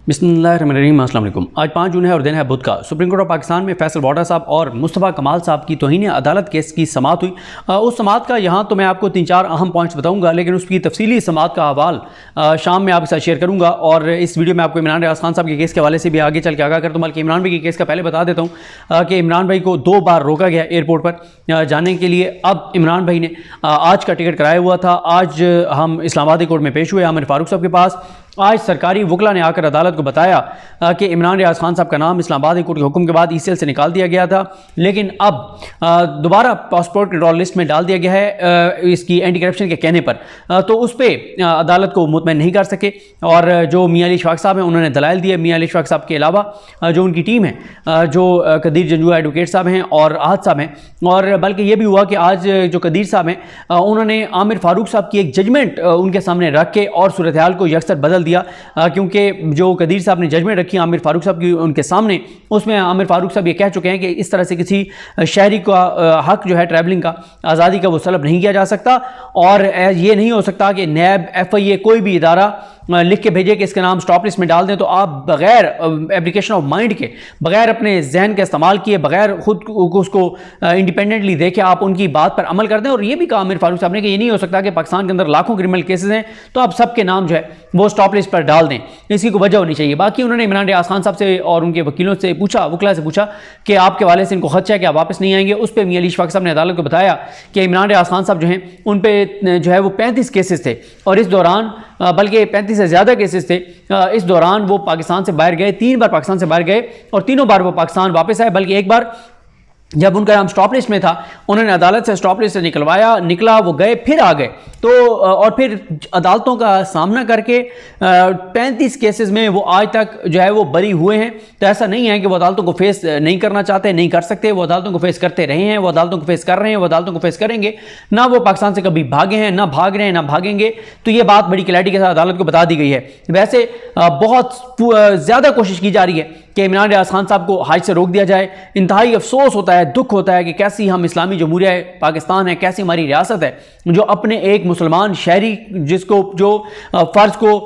बिस्मिल्लाहिर्रहमानिर्रहीम। अस्सलाम वालेकुम। आज 5 जून है और दिन है बुध का। सुप्रीम कोर्ट ऑफ पाकिस्तान में फैसल वाडा साहब और मुस्तफ़ा कमाल साहब की तौहीन अदालत केस की समाअत हुई। उस समाअत का यहाँ तो मैं आपको 3-4 अहम पॉइंट्स बताऊँगा, लेकिन उसकी तफसीली समाअत का हवाल शाम में आपके साथ शेयर करूँगा। और इस वीडियो में आपको इमरान रियाज खान साहब के केस के हवाले से भी आगे चल के आगाह कर दूँ। बल्कि इमरान भाई के केस का पहले बता देता हूँ कि इमरान भाई को 2 बार रोका गया एयरपोर्ट पर जाने के लिए। अब इमरान भाई ने आज का टिकट कराया हुआ था। आज हम इस्लामाबादी कोर्ट में पेश हुए आमिर फारूक साहब के पास। आज सरकारी वकला ने आकर अदालत को बताया कि इमरान रियाज खान साहब का नाम इस्लामाबाद कोर्ट के हुक्म के बाद ईसीएल से निकाल दिया गया था, लेकिन अब दोबारा पासपोर्ट कंट्रोल लिस्ट में डाल दिया गया है इसकी एंटी करप्शन के कहने पर। तो उस पर अदालत को मुतमईन नहीं कर सके और जो मियां अली इशफाक साहब हैं उन्होंने दलाइल दिए। मियां अली इशफाक साहब के अलावा जो उनकी टीम है, जो कदीर जंजुआ एडवोकेट साहब हैं और आहद साहब हैं, और बल्कि ये भी हुआ कि आज जो कदीर साहब हैं उन्होंने आमिर फारूक साहब की एक जजमेंट उनके सामने रख के और सूरत हाल को यकसर बदल दिया। क्योंकि जो कदीर साहब ने जजमेंट रखी आमिर फारूक साहब की उनके सामने, उसमें आमिर फारूक साहब ये कह चुके हैं कि इस तरह से किसी शहरी का हक जो है ट्रैवलिंग का, आज़ादी का, वो सलब नहीं किया जा सकता। और ये नहीं हो सकता कि नैब, FIA, कोई भी इदारा लिख के भेजे कि इसके नाम स्टॉप लिस्ट में डाल दें, तो आप बगैर एप्लीकेशन ऑफ माइंड के, बगैर अपने जहन का इस्तेमाल किए, बगैर खुद उसको इंडिपेंडेंटली देखे आप उनकी बात पर अमल कर दें। और ये भी कहा आमिर फारूक साहब ने कि ये नहीं हो सकता कि पाकिस्तान के अंदर लाखों क्रिमिनल केसेस हैं तो आप सबके नाम जो है वो स्टॉप लिस्ट पर डाल दें, इसकी कोई वजह होनी चाहिए। बाकी उन्होंने इमरान रियाज खान साहब से और उनके वकीलों से पूछा, वकला से पूछा कि आपके वाले से इनको खदशा है कि आप वापस नहीं आएंगे। उस पर मियां अली इशफाक साहब ने अदालत को बताया कि इमरान रियाज खान साहब जो हैं उन पर जो है वो 35 केसेस थे और इस दौरान बल्कि 35 से ज़्यादा केसेस थे। इस दौरान वो पाकिस्तान से बाहर गए, 3 बार पाकिस्तान से बाहर गए और तीनों बार वो पाकिस्तान वापस आए। बल्कि एक बार जब उनका नाम स्टॉप लिस्ट में था उन्होंने अदालत से स्टॉप लिस्ट से निकला, वो गए फिर आ गए। तो और फिर अदालतों का सामना करके 35 केसेस में वो आज तक जो है वो बरी हुए हैं। तो ऐसा नहीं है कि वो अदालतों को फेस नहीं करना चाहते, नहीं कर सकते। वो अदालतों को फेस करते रहे हैं, वो अदालतों को फेस कर रहे हैं, वो अदालतों को फेस करेंगे। ना वो पाकिस्तान से कभी भागे हैं, ना भाग रहे हैं, ना भागेंगे। तो ये बात बड़ी क्लैरिटी के साथ अदालत को बता दी गई है। वैसे बहुत ज़्यादा कोशिश की जा रही है कि इमरान रियाज खान साहब को हज से रोक दिया जाए। इंतहाई अफसोस होता है, दुख होता है कि कैसी हम इस्लामी जमहूरिया पाकिस्तान है, कैसी हमारी रियासत है जो अपने एक मुसलमान शहरी जिसको जो फ़र्ज़ को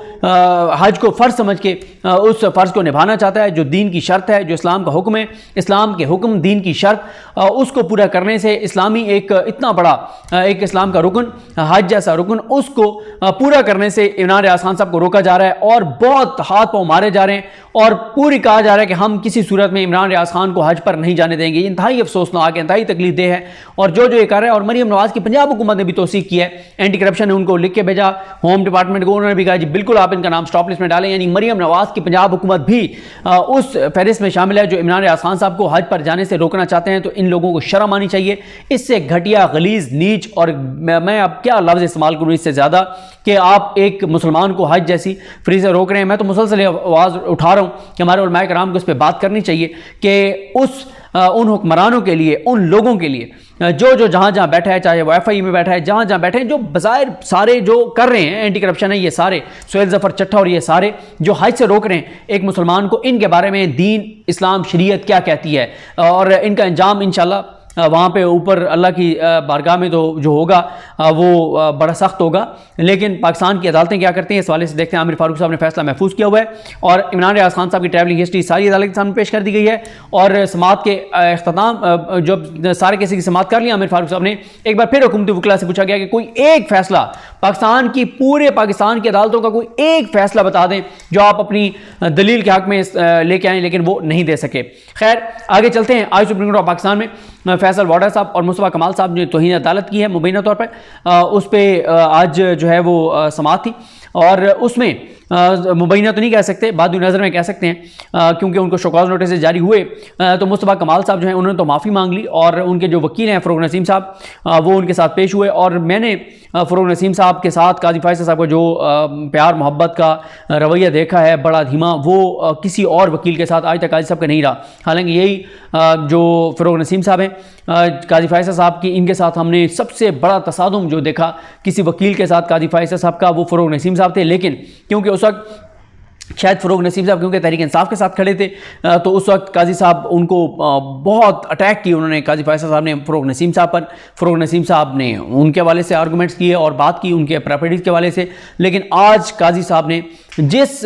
हज को फ़र्ज समझ के उस फ़र्ज़ को निभाना चाहता है, जो दीन की शर्त है, जो इस्लाम का हुक्म है, इस्लाम के हुक्म दीन की शर्त, उसको पूरा करने से इस्लामी एक इतना बड़ा एक इस्लाम का रुकन, हज जैसा रुकन, उसको पूरा करने से इमरान रियाज खान साहब को रोका जा रहा है और बहुत हाथ पाँव मारे जा रहे हैं और पूरी कहा जा रहा है कि हम किसी सूरत में इमरान रियाज खान को हज पर नहीं जाने देंगे। इंतहाई अफसोसनाक है, इंतहाई तकलीफ देह है। और जो ये कर रहा है, और मरियम नवाज की पंजाब हुकूमत ने भी तौसीक की है, एंटी करप्शन ने उनको लिख के भेजा होम डिपार्टमेंट को, उन्होंने भी कहा जी बिल्कुल आप इनका नाम स्टॉप लिस्ट में डालें। यानी मरियम नवाज की पंजाब हुकूमत भी उस फहरिस्त में शामिल है जो इमरान रियाज खान साहब को हज पर जाने से रोकना चाहते हैं। तो इन लोगों को शर्म आनी चाहिए। इससे घटिया, गलीज, नीच, और मैं अब क्या लफ्ज़ इस्तेमाल करूँ इससे ज़्यादा, कि आप एक मुसलमान को हज जैसी फ्री से रोक रहे हैं। मैं तो मुसलसल आवाज़ उठा रहा हूँ कि हमारे उलमाए कराम को इस पर बात करनी चाहिए कि उन हुक्मरानों के लिए, उन लोगों के लिए जो जहाँ बैठा है, चाहे वो FI में बैठा है, जहाँ बैठे हैं, जो बज़ाहिर सारे जो कर रहे हैं एंटी करप्शन है, ये सारे सुहेल ज़फ़र चट्टा और ये सारे जो हज से रोक रहे हैं एक मुसलमान को, इनके बारे में दीन, इस्लाम, शरीयत क्या कहती है और इनका अंजाम इंशाअल्लाह वहाँ पे ऊपर अल्लाह की बारगाह में तो जो होगा वो बड़ा सख्त होगा। लेकिन पाकिस्तान की अदालतें क्या करती हैं इस वाले से देखते हैं। आमिर फारूक साहब ने फैसला महफूज किया हुआ है और इमरान रियाज खान साहब की ट्रैवलिंग हिस्ट्री सारी अदालत के सामने पेश कर दी गई है। और समाअत के अख्ताम जब सारे केस की समाअत कर लिया आमिर फारूक साहब ने, एक बार फिर हुकूमती वकला से पूछा गया कि कोई एक फैसला पाकिस्तान की, पूरे पाकिस्तान की अदालतों का कोई एक फैसला बता दें जो आप अपनी दलील के हक में लेके आएँ, लेकिन वो नहीं दे सके। खैर आगे चलते हैं। आज सुप्रीम कोर्ट ऑफ पाकिस्तान में फैसल वाडा साहब और मुस्तफ़ा कमाल साहब ने तौहीन अदालत की है मुबैना तौर पर, उस पर आज जो है वो समाअत थी और उसमें मुबैना तो नहीं कह सकते, बादू नज़र में कह सकते हैं क्योंकि उनको शोकॉज नोटिस जारी हुए। तो मुस्तफ़ा कमाल साहब जो हैं उन्होंने तो माफ़ी मांग ली और उनके जो वकील हैं फ़रोग़ नसीम साहब, वो उनके साथ पेश हुए। और मैंने फ़रोग़ नसीम साहब के साथ काजी फ़ायज़ साहब का जो प्यार मोहब्बत का रवैया देखा है, बड़ा धीमा, वो किसी और वकील के साथ आज तक काजी साहब का नहीं रहा। हालांकि यही जो फ़रोग़ नसीम साहब हैं, काजी फ़ायज़ साहब की, इनके साथ हमने सबसे बड़ा तसादुम जो देखा किसी वकील के साथ काजी फ़ायज़ साहब का, वो फ़रोग़ नसीम साहब थे। लेकिन क्योंकि उस वक्त शायद फ़रोग नसीम साहब क्योंकि तहरीक इंसाफ के साथ खड़े थे, तो उस वक्त काजी साहब उनको बहुत अटैक किए उन्होंने, काजी फैसल साहब ने फ़रोग नसीम साहब पर। फ़रोग नसीम साहब ने उनके हवाले से आर्गूमेंट्स किए और बात की उनके प्रॉपर्टीज़ के हवाले से। लेकिन आज काजी साहब ने जिस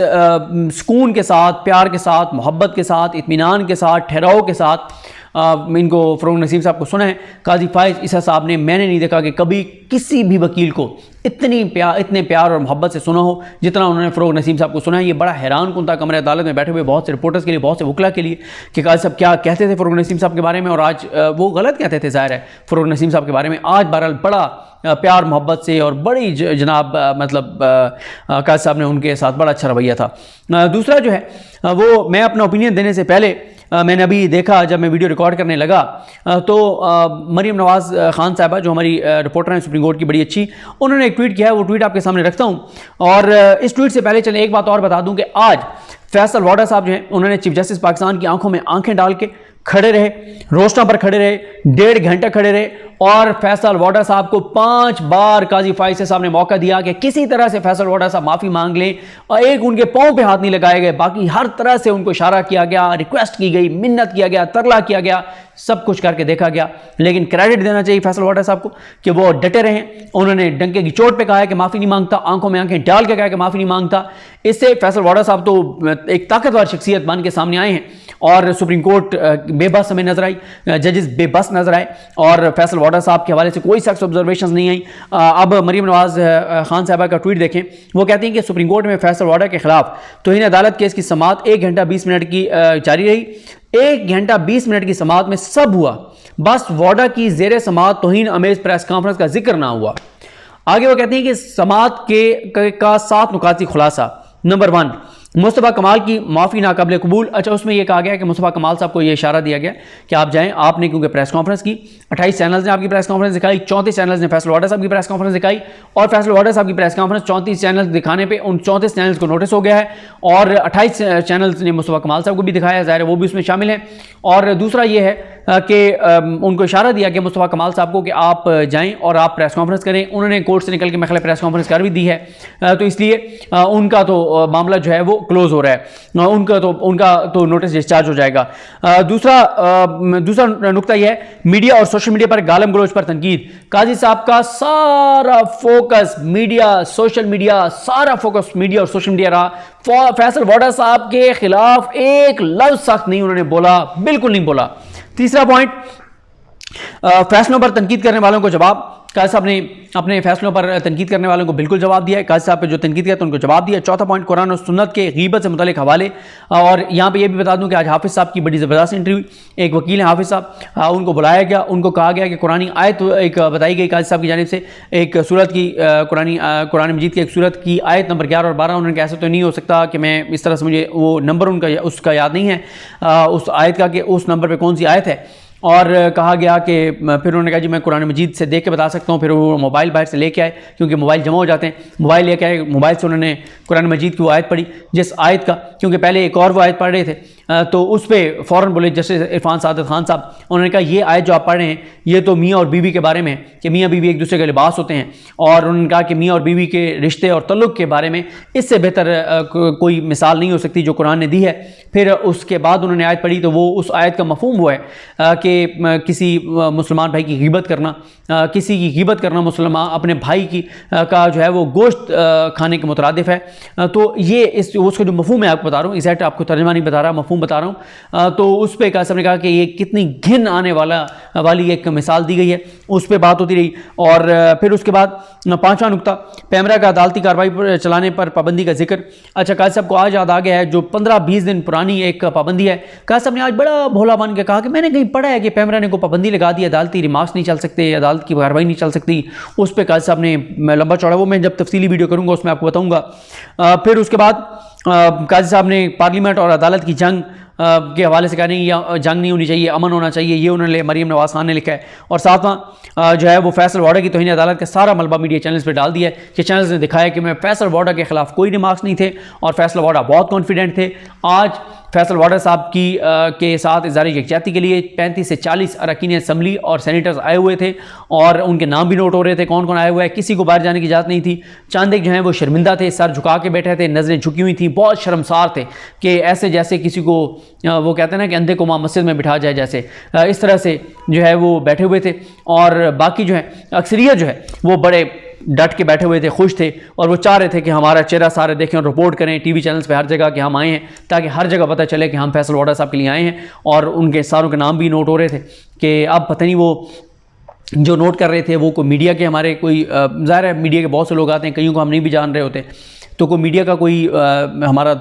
सुकून के साथ, प्यार के साथ, मोहब्बत के साथ, इत्मीनान के साथ, ठहराव के साथ इनको फ़रोग नसीम साहब को सुना है, काजी फाइज ईसा साहब ने, मैंने नहीं देखा कि कभी किसी भी वकील को इतने प्यार और मोहब्बत से सुना हो जितना उन्होंने फ़रोग नसीम साहब को सुना है। ये बड़ा हैरान कुन था कमरे अदालत में बैठे हुए बहुत से रिपोर्टर्स के लिए, बहुत से वकला के लिए कि काजी साहब क्या कहते थे फ़रोग नसीम साहब के बारे में, और आज वो गलत कहते थे ज़ाहिर है फ़रोग नसीम साहब के बारे में। आज बहरहाल बड़ा प्यार मोहब्बत से और बड़ी जनाब मतलब काजी साहब ने उनके साथ बड़ा अच्छा रवैया था। दूसरा जो है वो, मैं अपना ओपिनियन देने से पहले मैंने अभी देखा जब मैं वीडियो रिकॉर्ड करने लगा तो मरीम नवाज़ ख़ान साहिबा जो हमारी रिपोर्टर हैं सुप्रीम कोर्ट की बड़ी अच्छी, उन्होंने एक ट्वीट किया है, वो ट्वीट आपके सामने रखता हूं। और इस ट्वीट से पहले चले एक बात और बता दूं कि आज फैसल वाडा साहब जो हैं उन्होंने चीफ जस्टिस पाकिस्तान की आंखों में आंखें डाल के खड़े रहे, रोस्टर पर खड़े रहे, 1.5 घंटे खड़े रहे और फैसल वाडा साहब को 5 बार काजी फाइज साहब ने मौका दिया कि किसी तरह से फैसल वाडा साहब माफ़ी मांग लें, और एक उनके पांव पे हाथ नहीं लगाए गए, बाकी हर तरह से उनको इशारा किया गया, रिक्वेस्ट की गई, मिन्नत किया गया, तरला किया गया, सब कुछ करके देखा गया। लेकिन क्रेडिट देना चाहिए फैसल वाडा साहब को कि वो डटे रहे। उन्होंने डंके की चोट पे कहा है कि माफ़ी नहीं मांगता, आंखों में आंखें डाल के कहा कि माफ़ी नहीं मांगता। इससे फैसल वाडा साहब तो एक ताकतवर शख्सियत बन के सामने आए हैं और सुप्रीम कोर्ट बेबस हमें नजर आई, जजेस बेबस नजर आए और फैसल वाडा साहब के हवाले से कोई सख्त ऑब्जर्वेशन नहीं आई। अब मरीम नवाज खान साहबा का ट्वीट देखें, वो कहती हैं कि सुप्रीम कोर्ट में फैसल वाडा के खिलाफ तौहीन अदालत केस की समाअत 1 घंटा 20 मिनट की जारी रही। 1 घंटा 20 मिनट की समाअत में सब हुआ, बस वाडा की जेर समाअत तौहीन अमेज प्रेस कॉन्फ्रेंस का जिक्र ना हुआ। आगे वो कहती हैं कि समाअत का 7 नुकाती खुलासा। नंबर 1, मुस्तफ़ा कमाल की माफ़ी नाकाबिल कबूल। अच्छा, उसमें यह कहा गया कि मुस्तफ़ा कमाल साहब को यह इशारा दिया गया कि आप जाएं, आपने क्योंकि प्रेस कॉन्फ्रेंस की, 28 चैनल्स ने आपकी प्रेस कॉन्फ्रेंस दिखाई, 34 चैनल्स ने फैसल वाडा साहब की प्रेस कॉन्फ्रेंस दिखाई, और फैसल वाडा साहब की प्रेस कॉन्फ्रेंस 34 चैनल्स दिखाने पे उन 34 चैनल्स को नोटिस हो गया है और 28 चैनल्स ने मुस्तफ़ा कमाल साहब को भी दिखाया, ज़ाहिर है वो भी उसमें शामिल हैं। और दूसरा ये है कि उनको इशारा दिया गया मुस्तफ़ा कमाल साहब को कि आप जाएँ और आप प्रेस कॉन्फ्रेंस करें। उन्होंने कोर्ट से निकल के मेरे प्रेस कॉन्फ्रेंस कर भी दी है, तो इसलिए उनका तो मामला जो है वो क्लोज हो रहा है, उनका तो नोटिस डिस्चार्ज हो जाएगा। दूसरा नुकता यह है, मीडिया और सोशल मीडिया पर गालम गलोच पर तनकीद। काजी साहब का सारा फोकस मीडिया, सोशल मीडिया, सारा फोकस मीडिया और सोशल मीडिया रहा। फैसल वाडा साहब के खिलाफ एक लफ्ज सख्त नहीं उन्होंने बोला, बिल्कुल नहीं बोला। तीसरा पॉइंट, फैसलों पर तनकीद करने वालों को जवाब। काजी साहब ने अपने फैसलों पर तनकीद करने वालों को बिल्कुल जवाब दिया है, काजी साहब पे जो तनकीद किया तो उनको जवाब दिया। चौथा पॉइंट, कुरान और सुन्नत के गीबत से मुतालिक हवाले। और यहाँ पे ये भी बता दूं कि आज हाफिज़ साहब की बड़ी ज़बरदस्त इंटरव्यू, एक वकील हैं हाफिज़ साहब, उनको बुलाया गया, उनको कहा गया कि कुरानी आयत एक बताई गई काजी साहब की जानिब से, एक सूरत की कुरान मजीद की एक सूरत की आयत नंबर 11 और 12। उन्होंने कहा ऐसा तो नहीं हो सकता कि मैं इस तरह से, मुझे वो नंबर उनका उसका याद नहीं है उस आयत का कि उस नंबर पर कौन सी आयत है। और कहा गया कि फिर उन्होंने कहा जी मैं कुरान मजीद से देख के बता सकता हूँ। फिर वो मोबाइल बाहर से लेके आए, क्योंकि मोबाइल जमा हो जाते हैं, मोबाइल लेके आए, मोबाइल से उन्होंने कुरान मजीद की वो आयत पढ़ी, जिस आयत का, क्योंकि पहले एक और वो आयत पढ़ रहे थे, तो उस पर फ़ौरन बोले जस्टिस इरफान सादत खान साहब, उन्होंने कहा ये आयत जो आप पढ़ रहे हैं ये तो मियाँ और बीवी के बारे में है कि मियाँ बीवी एक दूसरे के लिबास होते हैं, और उन्होंने कहा कि मियाँ और बीवी के रिश्ते और तल्लुक़ के बारे में इससे बेहतर कोई मिसाल नहीं हो सकती जो कुरान ने दी है। फिर उसके बाद उन्होंने आयत पढ़ी, तो वो उस आयत का मफ़हूम हुआ है कि किसी मुसलमान भाई की ग़ीबत करना, किसी की ग़ीबत करना मुसलमान अपने भाई की का जो है वो गोश्त खाने के मुतरादिफ है। तो ये उसका जो मफ़हूम है आपको बता रहा हूँ, एग्जैक्ट आपको तर्जमा नहीं बता रहा, मफ़हूम बता रहा हूँ। तो उस पर काजी साहब ने कहा कि ये कितनी घिन आने वाली एक मिसाल दी गई है, उस पर बात होती रही। और फिर उसके बाद 5वां नुकता, पैमरा का अदालती कार्रवाई चलाने पर पाबंदी का जिक्र। अच्छा, काजी साहब को आज याद आ गया है, जो 15-20 दिन पुरानी एक पाबंदी है, काजी साहब ने आज बड़ा भोला बन के कहा कि मैंने कहीं पढ़ा है कि पैमरा ने को पाबंदी लगा दी, अदालती रिमार्क्स नहीं चल सकते, अदालत की कार्रवाई नहीं चल सकती। उस पर काजी साहब ने लंबा चौड़ा, वो मैं जब तफसीली वीडियो करूँगा उसमें आपको बताऊँगा। फिर उसके बाद काजी साहब ने पार्लियामेंट और अदालत की जंग के हवाले से कहा नहीं, या जंग नहीं होनी चाहिए, अमन होना चाहिए, ये उन्होंने मरीम नवाज़ खान ने लिखा है। और 7वां जो है वो फैसल वाडा की तौहीन अदालत का सारा मलबा मीडिया चैनल्स पे डाल दिया है कि चैनल्स ने दिखाया कि मैं फैसल वाडा के खिलाफ कोई रिमार्क्स नहीं थे और फैसल वाडा बहुत कॉन्फिडेंट थे। आज फैसल वाडा साहब के साथ इज़हार यकजहती के लिए 35 से 40 अरकान असम्बली और सेनेटर्स आए हुए थे और उनके नाम भी नोट हो रहे थे कौन कौन आया हुआ है। किसी को बाहर जाने की इजाज़त नहीं थी। चंद एक जो हैं वो शर्मिंदा थे, सर झुका के बैठे थे, नज़रें झुकी हुई थी, बहुत शर्मसार थे कि ऐसे जैसे किसी को वो कहते हैं ना कि अंधे को माँ मस्जिद में बिठा जाए, जैसे इस तरह से जो है वो बैठे हुए थे। और बाकी जो है अक्सरियत जो है वो बड़े डट के बैठे हुए थे, खुश थे और वो चाह रहे थे कि हमारा चेहरा सारे देखें और रिपोर्ट करें टीवी चैनल्स पे हर जगह कि हम आए हैं, ताकि हर जगह पता चले कि हम फैसल वाडा साहब के लिए आए हैं। और उनके सारों के नाम भी नोट हो रहे थे कि अब पता नहीं वो जो नोट कर रहे थे वो कोई मीडिया के हमारे कोई ज़ाहिर है मीडिया के बहुत से लोग आते हैं, कईयों को हम नहीं भी जान रहे होते, तो कोई मीडिया का कोई हमारा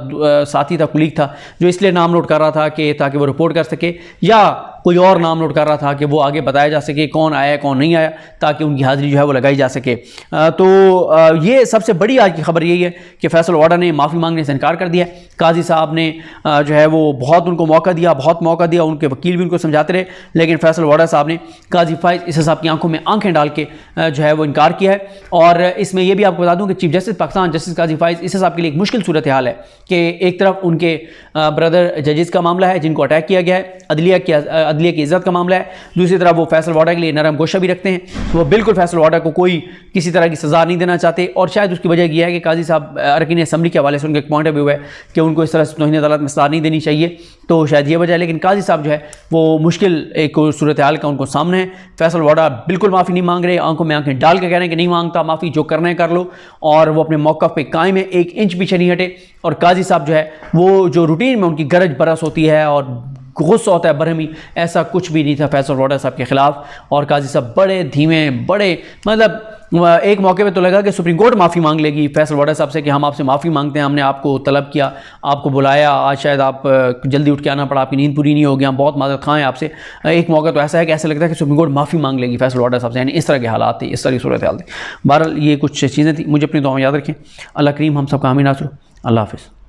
साथी था, कुलीग था, जो इसलिए नाम नोट कर रहा था कि ताकि वो रिपोर्ट कर सके, या कोई और नाम नोट कर रहा था कि वो आगे बताया जा सके कौन आया कौन नहीं आया, ताकि उनकी हाज़िरी जो है वो लगाई जा सके। तो ये सबसे बड़ी आज की खबर यही है कि फैसल वाडा ने माफ़ी मांगने से इनकार कर दिया। काजी साहब ने जो है वो बहुत उनको मौका दिया, उनके वकील भी उनको समझाते रहे, लेकिन फैसल वाडा साहब ने काजी फाइज ईसा साहब की आंखों में आंखें डाल के जो है वो इनकार किया है। और इसमें यह भी आपको बता दूं कि चीफ जस्टिस पाकिस्तान जस्टिस काजी फाइज ईसा साहब के लिए एक मुश्किल सूरत हाल है कि एक तरफ उनके ब्रदर जजेस का मामला है जिनको अटैक किया गया है, अदलिया की इज्जत का मामला है, दूसरी तरफ वो फैसल वाडा के लिए नरम गोशा भी रखते हैं, वो बिल्कुल फैसल वाडा को कोई किसी तरह की सज़ा नहीं देना चाहते। और शायद उसकी वजह यह है कि काजी साहब अरकान असम्बली के हवाले से उनका एक पॉइंट ऑफ व्यू है कि उनको इस तरह से तौहीन अदालत में सज़ा नहीं देनी चाहिए, तो शायद ये वजह है। लेकिन काजी साहब जो है वो मुश्किल एक सूरत हाल का उनको सामने है। फैसल वाडा बिल्कुल माफ़ी नहीं मांग रहे, आंखों में आंखें डाल के कह रहे हैं कि नहीं मांगता माफ़ी, जो करना है कर लो, और वो अपने मौक़िफ़ पे कायम है, एक इंच पीछे नहीं हटे। और काजी साहब जो है वो जो रूटीन में उनकी गरज बरस होती है और गुस्सा होता है बरहमी, ऐसा कुछ भी नहीं था फैसल वाडा साहब के ख़िलाफ़। और काजी साहब बड़े धीमे, बड़े मतलब एक मौके पे तो लगा कि सुप्रीम कोर्ट माफ़ी मांग लेगी फैसल वाडा साहब से कि हम आपसे माफ़ी मांगते हैं, हमने आपको तलब किया, आपको बुलाया, आज शायद आप जल्दी उठ के आना पड़ा, आपकी नींद पूरी नहीं होगी, हम बहुत माज़रत खाएँ आपसे। एक मौका तो ऐसा है कि ऐसा लगता है कि सुप्रीम कोर्ट माफ़ी मांग लेगी फैसल वाडा साहब से, यानी इस तरह के हालात थे, इस तरह की सूरत हाल थी। बहरहाल ये कुछ चीज़ें थी, मुझे अपनी दुआ में याद रखें। अल्लाह करीम हम सबका हामी नासर। अल्लाह हाफ़िज़।